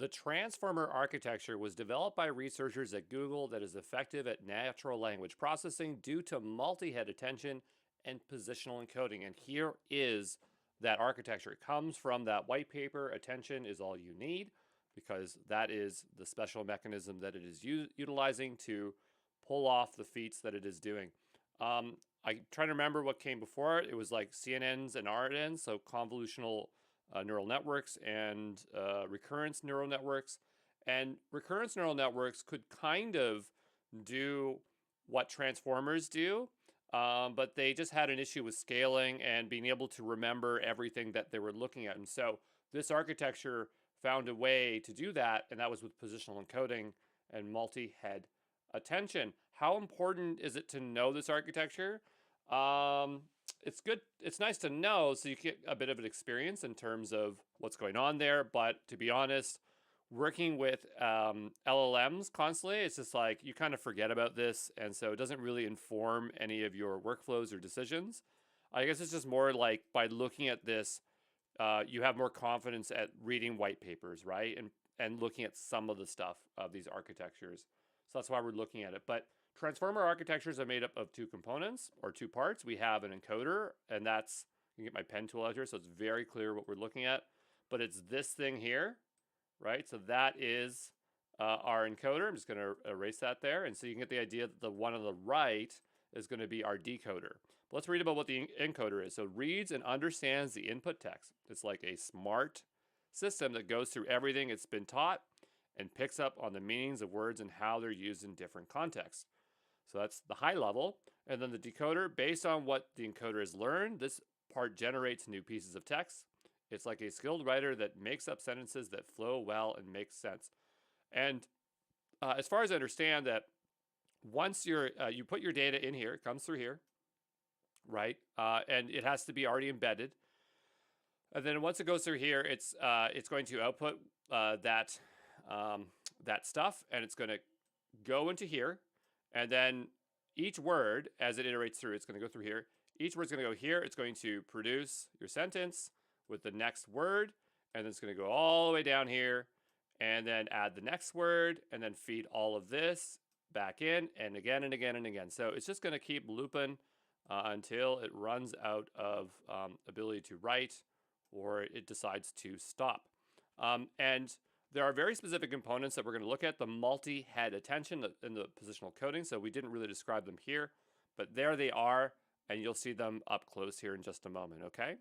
The transformer architecture was developed by researchers at Google that is effective at natural language processing due to multi-head attention and positional encoding. And here is that architecture. It comes from that white paper. Attention is all you need, because that is the special mechanism that it is utilizing to pull off the feats that it is doing. I try to remember what came before it. It was like CNNs and RNNs, so convolutional neural networks and recurrence neural networks. And recurrence neural networks could kind of do what transformers do, but they just had an issue with scaling and being able to remember everything that they were looking at. And so this architecture found a way to do that, and that was with positional encoding and multi-head attention. How important is it to know this architecture? It's good. It's nice to know so you get a bit of an experience in terms of what's going on there. But to be honest, working with LLMs constantly, it's just like you kind of forget about this. And so it doesn't really inform any of your workflows or decisions. I guess it's just more like by looking at this, you have more confidence at reading white papers, right? And looking at some of the stuff of these architectures. So that's why we're looking at it. But transformer architectures are made up of two components or two parts. We have an encoder, and that's, you can get my pen tool out here, so it's very clear what we're looking at. But it's this thing here, right? So that is our encoder. I'm just going to erase that there. And so you can get the idea that the one on the right is going to be our decoder. But let's read about what the encoder is. So reads and understands the input text. It's like a smart system that goes through everything it's been taught and picks up on the meanings of words and how they're used in different contexts. So that's the high level. And then the decoder, based on what the encoder has learned, this part generates new pieces of text. It's like a skilled writer that makes up sentences that flow well and make sense. And as far as I understand that, once you put your data in here, it comes through here, right? And it has to be already embedded. And then once it goes through here, it's going to output that stuff, and it's going to go into here. And then each word, as it iterates through, it's going to go through here. Each word's going to go here. It's going to produce your sentence with the next word, and then it's going to go all the way down here, and then add the next word, and then feed all of this back in, and again and again and again. So it's just going to keep looping until it runs out of ability to write, or it decides to stop. And there are very specific components that we're going to look at, the multi-head attention and the positional coding. So we didn't really describe them here, but there they are, and you'll see them up close here in just a moment, okay?